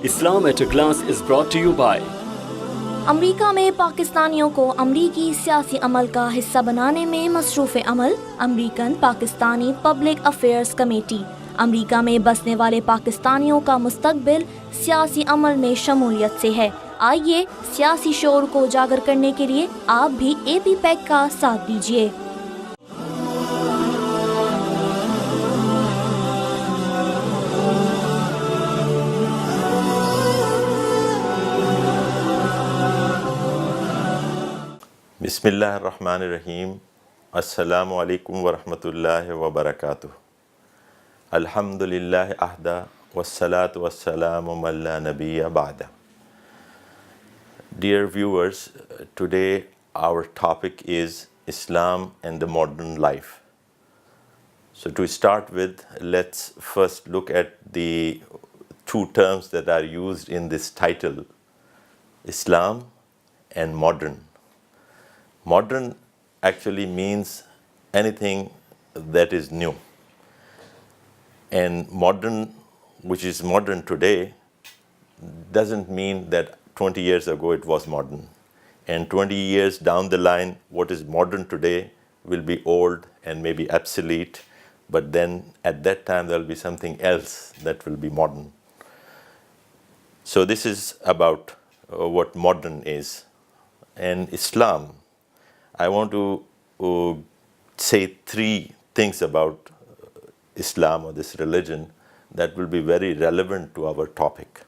Islam at a Glance is brought to you by अमरीका में पाकिस्तानियों को अमरीकी सियासी अमल का हिस्सा बनाने में मसरूफ़ अमल American Pakistani Public Affairs Committee. अमरीका में बसने वाले पाकिस्तानियों का मुस्तकबिल सियासी अमल में शमूलियत से है। आइए सियासी शोर को उजागर करने के लिए आप भी AP पैक का साथ दीजिए। बिस्मिल्लाहिर्रहमानिर्रहीम। अस्सलामु अलैकुम वरहमतुल्लाहि वबरकातुह। अल्हम्दुलिल्लाहि अहदा वस्सलातु वस्सलामु अला नबिय्य बअदा। Dear viewers, today our topic is Islam and the modern life. So to start with, let's first look at the two terms that are used in this title, Islam and modern. Modern actually means anything that is new. And modern, which is modern today, doesn't mean that 20 years ago it was modern. And 20 years down the line, what is modern today will be old and maybe obsolete, but then at that time there will be something else that will be modern. So this is about what modern is. And Islam, I want to say three things about Islam or this religion that will be very relevant to our topic.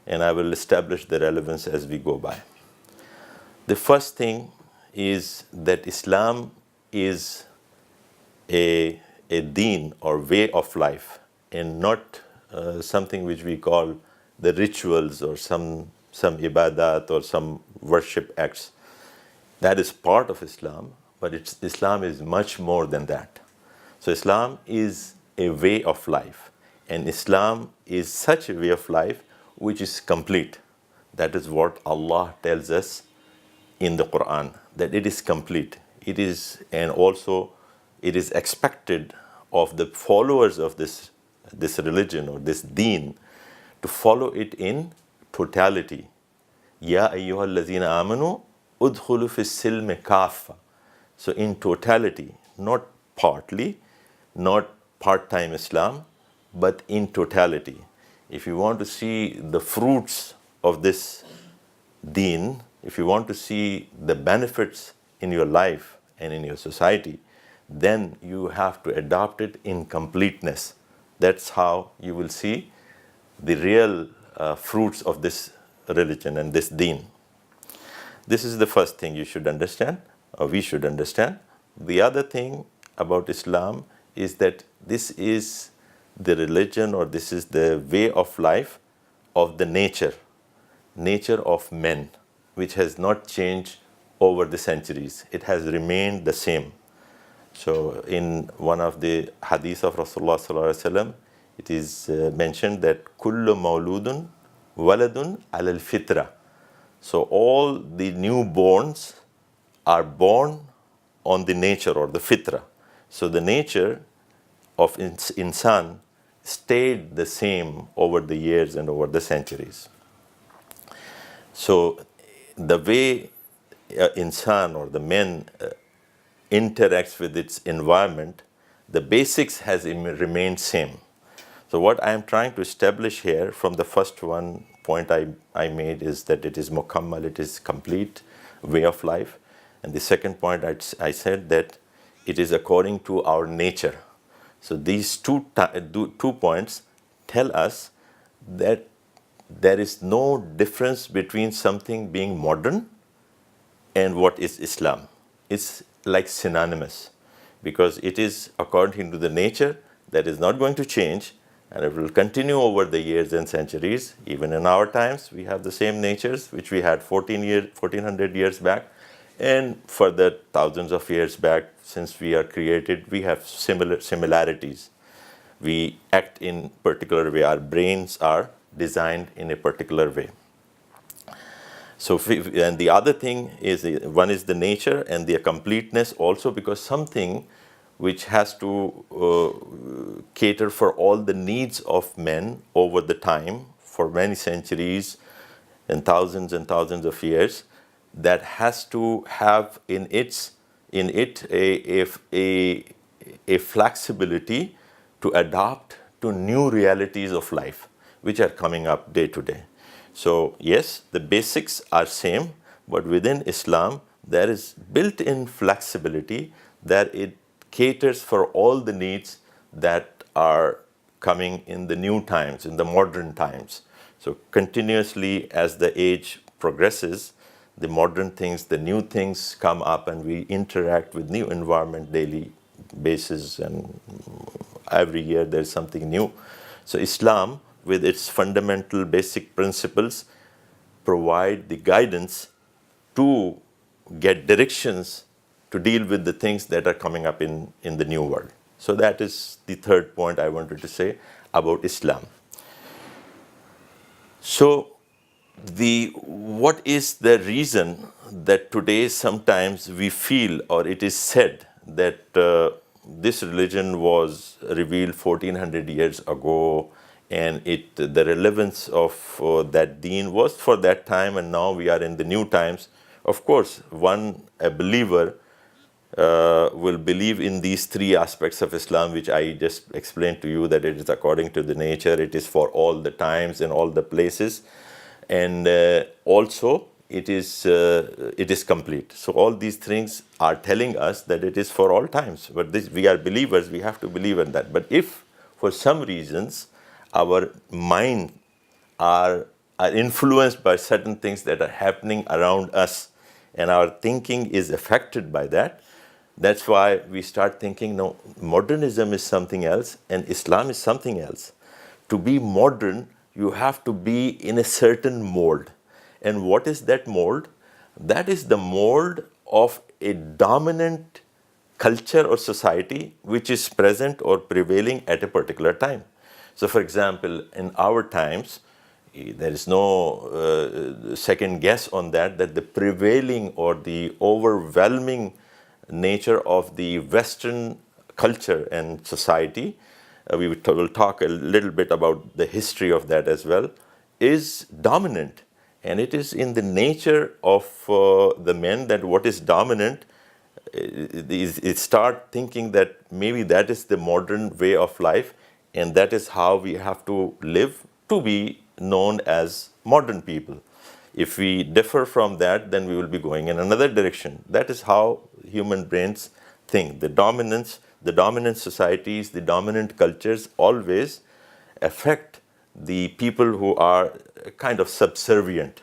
And I will establish the relevance as we go by. The first thing is that Islam is a deen or way of life, and not something which we call the rituals or some ibadat or some worship acts. That is part of Islam, but Islam is much more than that. So Islam is a way of life, and Islam is such a way of life which is complete. That is what Allah tells us in the Quran, that it is complete. It is, and also it is expected of the followers of this religion or this deen to follow it in totality. Ya ayyuhallazina amanu udkhulu fis silmi kaffa. So in totality, not partly, not part-time Islam, but in totality. If you want to see the fruits of this deen, if you want to see the benefits in your life and in your society, then you have to adopt it in completeness. That's how you will see the real fruits of this religion and this deen. This is the first thing you should understand, or we should understand. The other thing about Islam is that this is the religion, or this is the way of life of the nature of men, which has not changed over the centuries. It has remained the same. So in one of the hadith of Rasulullah sallallahu alaihi wasallam, it is mentioned that kullu mauludun waladun alal fitra. So all the newborns are born on the nature or the fitra. So the nature of insan stayed the same over the years and over the centuries. So the way insan or the man interacts with its environment, the basics has remained same. So what I am trying to establish here from the first one point I made is that it is mukammal, it is complete way of life. And the second point I said that it is according to our nature. So these two points tell us that there is no difference between something being modern and what is Islam. It's like synonymous, because it is according to the nature that is not going to change, and it will continue over the years and centuries. Even in our times, we have the same natures which we had 1400 years back, and further thousands of years back since we are created, we have similarities. We act in particular way. Our brains are designed in a particular way. So, and the other thing is, one is the nature and the completeness also, because something which has to cater for all the needs of men over the time for many centuries and thousands of years, that has to have in it a flexibility to adapt to new realities of life, which are coming up day to day. So yes, the basics are same, but within Islam, there is built-in flexibility that it caters for all the needs that are coming in the new times, in the modern times. So continuously, as the age progresses, the modern things, the new things come up, and we interact with new environment daily basis, and every year there's something new. So Islam, with its fundamental basic principles, provide the guidance to get directions to deal with the things that are coming up in the new world. So that is the third point I wanted to say about Islam. So what is the reason that today sometimes we feel, or it is said, that this religion was revealed 1400 years ago, and the relevance of that deen was for that time, and now we are in the new times. Of course, a believer will believe in these three aspects of Islam, which I just explained to you, that it is according to the nature, it is for all the times and all the places, and also it is complete. So all these things are telling us that it is for all times. But we are believers, we have to believe in that. But if for some reasons our mind are influenced by certain things that are happening around us, and our thinking is affected by that, that's why we start thinking, no, modernism is something else and Islam is something else. To be modern, you have to be in a certain mold. And what is that mold? That is the mold of a dominant culture or society which is present or prevailing at a particular time. So for example, in our times, there is no second guess on that the prevailing or the overwhelming nature of the Western culture and society, we will talk a little bit about the history of that as well, is dominant. And it is in the nature of the men that what is dominant, it start thinking that maybe that is the modern way of life, and that is how we have to live to be known as modern people. If we differ from that, then we will be going in another direction. That is how human brains think. The dominant societies, the dominant cultures always affect the people who are kind of subservient.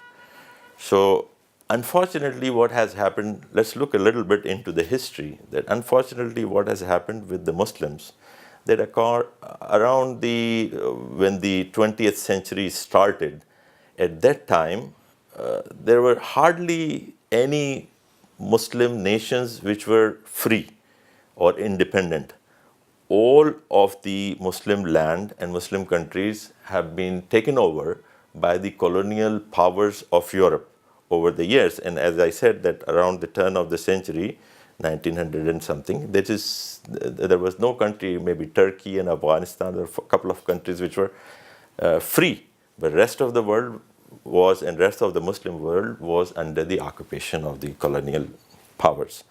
So unfortunately, what has happened, let's look a little bit into the history, that unfortunately what has happened with the Muslims, that around when the 20th century started, at that time, there were hardly any Muslim nations which were free or independent. All of the Muslim land and Muslim countries have been taken over by the colonial powers of Europe over the years. And as I said, that around the turn of the century, 1900 and something, there was no country, maybe Turkey and Afghanistan, there were a couple of countries which were free. But rest of the world rest of the Muslim world was under the occupation of the colonial powers.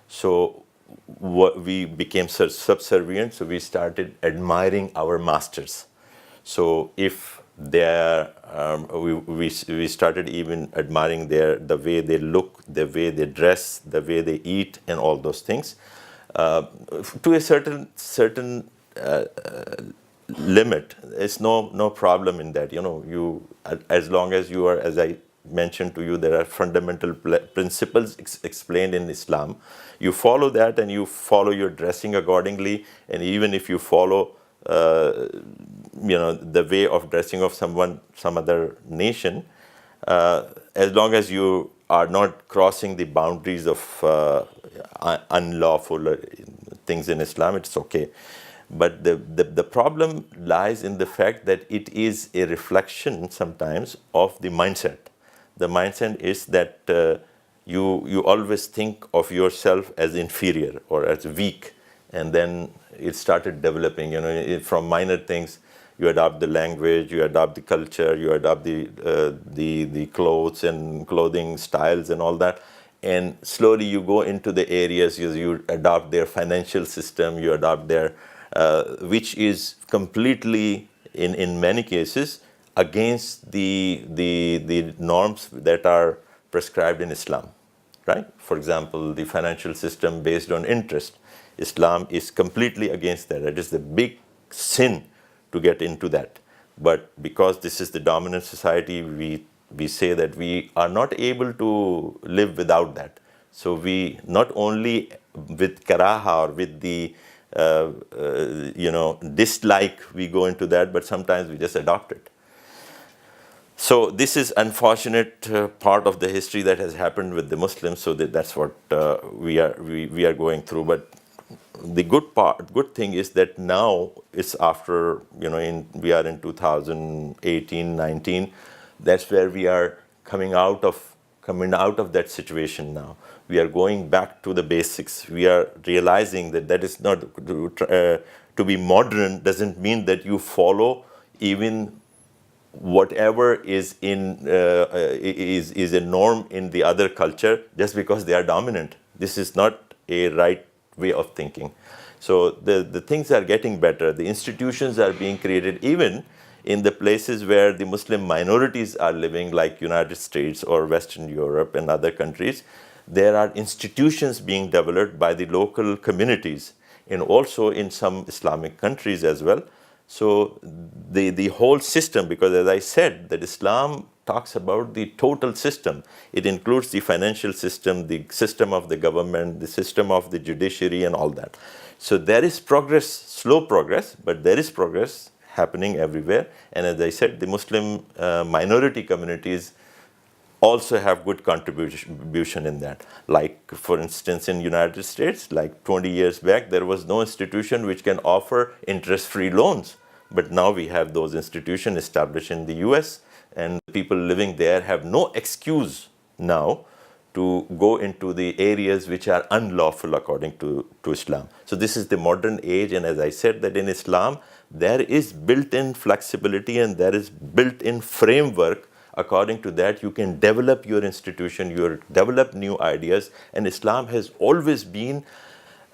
So we became subservient, so we started admiring our masters. So if we started even admiring the way they look, the way they dress, the way they eat, and all those things, to a certain limit. It's no problem in that. You as long as you are, as I mentioned to you, there are fundamental principles explained in Islam. You follow that, and you follow your dressing accordingly. And even if you follow, the way of dressing of some other nation, as long as you are not crossing the boundaries of unlawful things in Islam, it's okay. But the problem lies in the fact that it is a reflection sometimes of the mindset. The mindset is that you always think of yourself as inferior or as weak, and then it started developing. From minor things, You adopt the language, you adopt the culture, you adopt the clothes and clothing styles and all that. And slowly you go into the areas, you adopt their financial system, you adopt their, which is completely, in many cases, against the norms that are prescribed in Islam, right? For example, the financial system based on interest. Islam is completely against that. It is the big sin to get into that. But because this is the dominant society, we say that we are not able to live without that. So we not only with karaha or with the dislike we go into that, but sometimes we just adopt it. So this is unfortunate part of the history that has happened with the Muslims. So that's what we are going through. But the good thing is that now it's after, we are in 2018, 19. That's where we are coming out of that situation now. We are going back to the basics. We are realizing that is not to be modern doesn't mean that you follow even whatever is is a norm in the other culture just because they are dominant. This is not a right way of thinking. So the things are getting better. The institutions are being created even in the places where the Muslim minorities are living, like United States or Western Europe and other countries. There are institutions being developed by the local communities, and also in some Islamic countries as well. So the whole system, because as I said, that Islam talks about the total system. It includes the financial system, the system of the government, the system of the judiciary, and all that. So there is progress, slow progress, but there is progress happening everywhere. And as I said, the Muslim minority communities also have good contribution in that. Like, for instance, in United States, like 20 years back, there was no institution which can offer interest-free loans. But now we have those institutions established in the US, and people living there have no excuse now to go into the areas which are unlawful according to Islam. So this is the modern age, and as I said, that in Islam, there is built-in flexibility and there is built-in framework. According to that, you can develop your institution, you develop new ideas, and Islam has always been.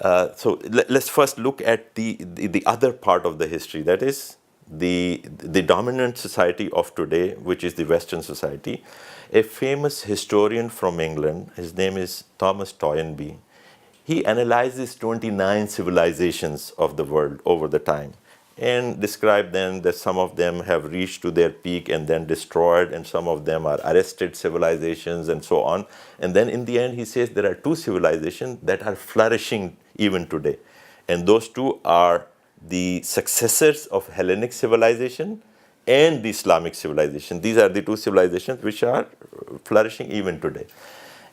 So let's first look at the other part of the history, that is the dominant society of today, which is the Western society. A famous historian from England, his name is Thomas Toynbee. He analyzes 29 civilizations of the world over the time, and describe them that some of them have reached to their peak and then destroyed, and some of them are arrested civilizations and so on. And then in the end, he says there are two civilizations that are flourishing even today. And those two are the successors of Hellenic civilization and the Islamic civilization. These are the two civilizations which are flourishing even today.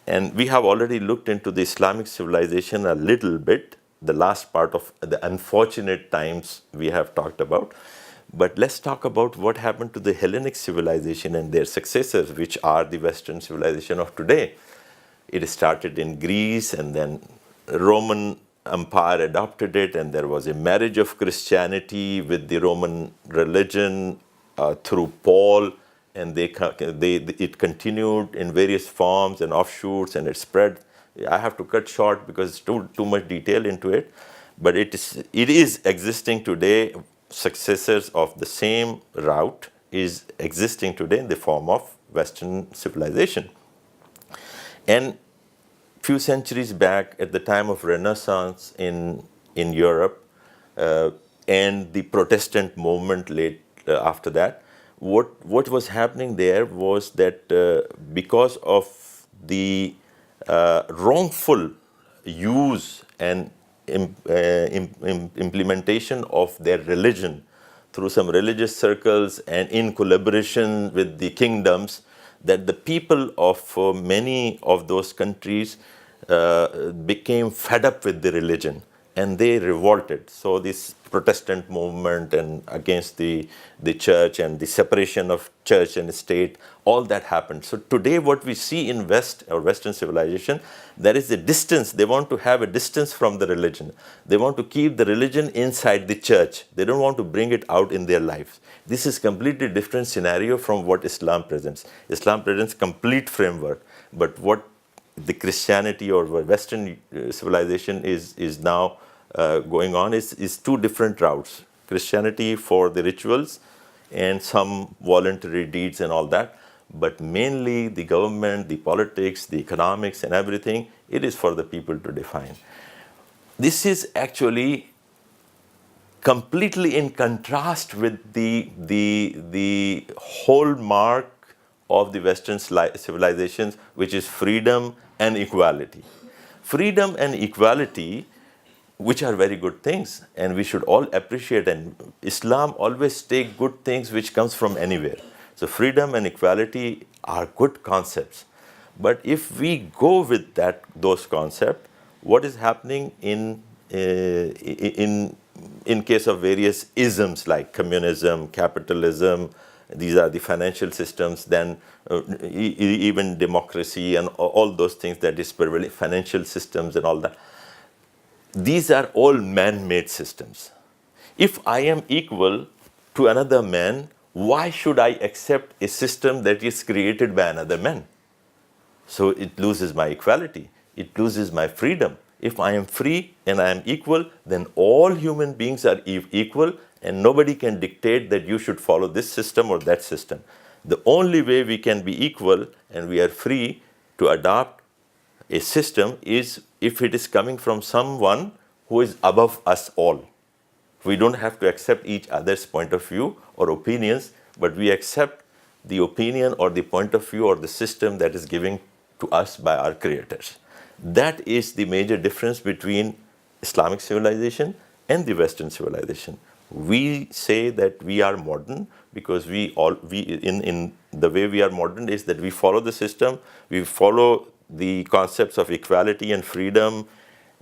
And we have already looked into the Islamic civilization a little bit, the last part of the unfortunate times we have talked about. But let's talk about what happened to the Hellenic civilization and their successors, which are the Western civilization of today. It started in Greece, and then Roman Empire adopted it, and there was a marriage of Christianity with the Roman religion through Paul, and it continued in various forms and offshoots, and it spread. I have to cut short because it's too much detail into it, but it is existing today. Successors of the same route is existing today in the form of Western civilization. And few centuries back, at the time of Renaissance in Europe, and the Protestant movement late after that, what was happening there was that because of the wrongful use and implementation of their religion through some religious circles and in collaboration with the kingdoms, that the people of many of those countries became fed up with the religion, and they revolted. So this Protestant movement and against the church and the separation of church and state, all that happened. So today what we see in West or Western civilization, there is a distance. They want to have a distance from the religion. They want to keep the religion inside the church. They don't want to bring it out in their lives. This is completely different scenario from what Islam presents. Islam presents complete framework, but what the Christianity or Western civilization is now going on is two different routes. Christianity for the rituals and some voluntary deeds and all that, but mainly the government, the politics, the economics and everything, it is for the people to define. This is actually completely in contrast with the hallmark of the Western civilizations, which is freedom and equality. Freedom and equality, which are very good things, and we should all appreciate. And Islam always take good things which comes from anywhere. So freedom and equality are good concepts. But if we go with those concepts, what is happening in case of various isms like communism, capitalism, these are the financial systems, then even democracy and all those things that is prevailing, financial systems and all that. These are all man-made systems. If I am equal to another man, why should I accept a system that is created by another man? So it loses my equality. It loses my freedom. If I am free and I am equal, then all human beings are equal, and nobody can dictate that you should follow this system or that system. The only way we can be equal and we are free to adopt a system is if it is coming from someone who is above us all. We don't have to accept each other's point of view or opinions, but we accept the opinion or the point of view or the system that is given to us by our creators. That is the major difference between Islamic civilization and the Western civilization. We say that we are modern because in the way we are modern is that we follow the system, we follow the concepts of equality and freedom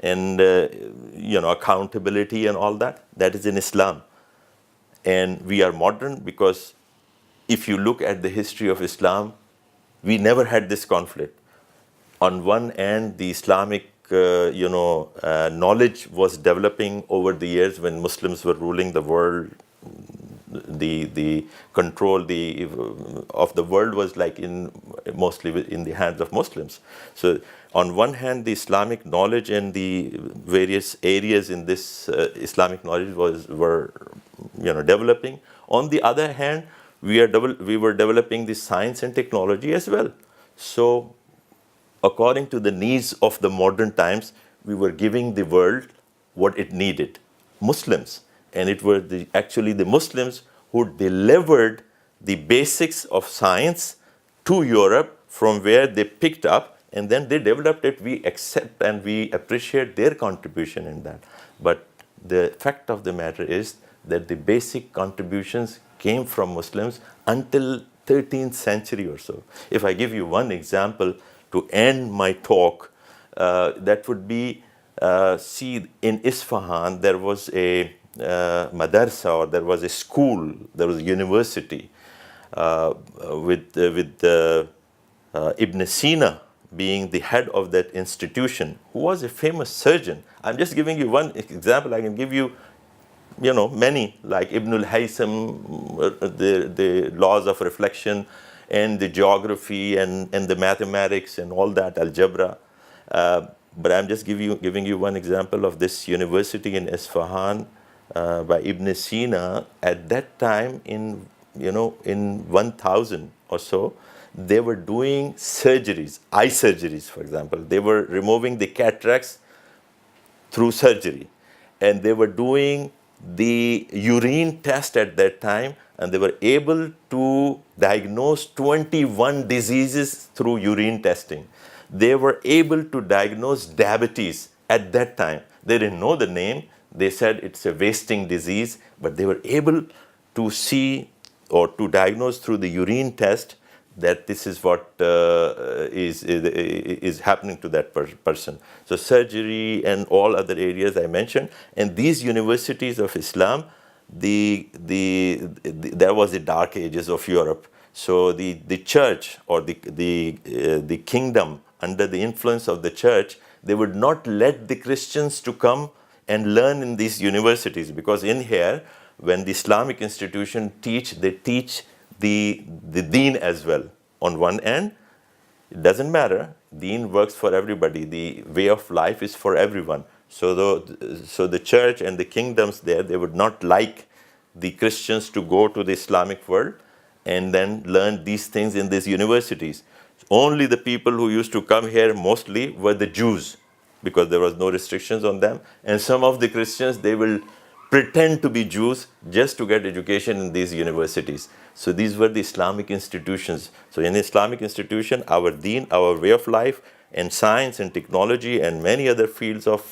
and accountability and all that. That is in Islam. And we are modern because if you look at the history of Islam, we never had this conflict. On one hand, the Islamic knowledge was developing over the years when Muslims were ruling the world. The control of the world was like mostly in the hands of Muslims. So on one hand, the Islamic knowledge and the various areas in this Islamic knowledge were developing. On the other hand, we were developing the science and technology as well. So according to the needs of the modern times, we were giving the world what it needed, Muslims. And it were actually the Muslims who delivered the basics of science to Europe from where they picked up, and then they developed it. We accept and we appreciate their contribution in that. But the fact of the matter is that the basic contributions came from Muslims until 13th century or so. If I give you one example to end my talk, that would be, see, in Isfahan there was a madarsa, or there was a school, there was a university with Ibn Sina being the head of that institution, who was a famous surgeon. I'm just giving you one example. I can give you, many, like Ibn al-Haytham, the laws of reflection and the geography and the mathematics and all that, algebra. But I'm just giving you one example of this university in Isfahan by Ibn Sina. At that time, in 1000 or so, they were doing surgeries, eye surgeries, for example. They were removing the cataracts through surgery. And they were doing the urine test at that time, and they were able to diagnose 21 diseases through urine testing. They were able to diagnose diabetes at that time. They didn't know the name. They said it's a wasting disease, but they were able to see or to diagnose through the urine test that this is what is happening to that person. So surgery and all other areas I mentioned, and these universities of Islam, there was the dark ages of Europe. So the church or the kingdom under the influence of the church, they would not let the Christians to come and learn in these universities, because in here, when the Islamic institution they teach the deen as well. On one end, it doesn't matter. Deen works for everybody. The way of life is for everyone. So the church and the kingdoms there, they would not like the Christians to go to the Islamic world and then learn these things in these universities. Only the people who used to come here mostly were the Jews, because there was no restrictions on them. And some of the Christians, they will pretend to be Jews just to get education in these universities. So these were the Islamic institutions. So in Islamic institution, our deen, our way of life, and science and technology and many other fields of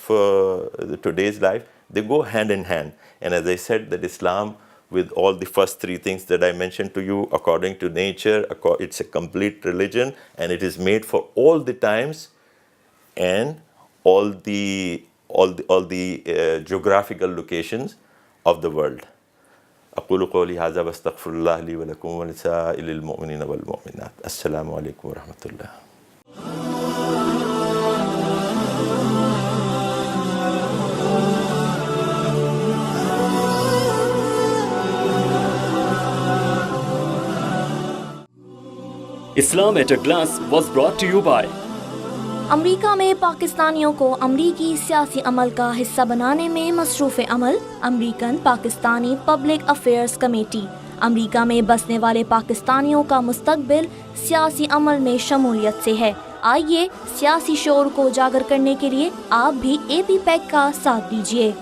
today's life, they go hand in hand. And as I said, that Islam, with all the first three things that I mentioned to you, according to nature, it's a complete religion, and it is made for all the times and all the geographical locations of the world. أقول قولي هذا واستغفر الله لي ولكم ولسائر المؤمنين والمؤمنات. السلام عليكم ورحمة الله. Islam at a Glance was brought to you by अमरीका में पाकिस्तानियों को अमरीकी सियासी अमल का हिस्सा बनाने में मसरूफ़ अमल American Pakistani Public Affairs Committee. अमरीका में बसने वाले पाकिस्तानियों का मुस्तकबिल सियासी अमल में शमूलियत से है। आइए सियासी शोर को उजागर करने के लिए आप भी AP पैक का साथ दीजिए।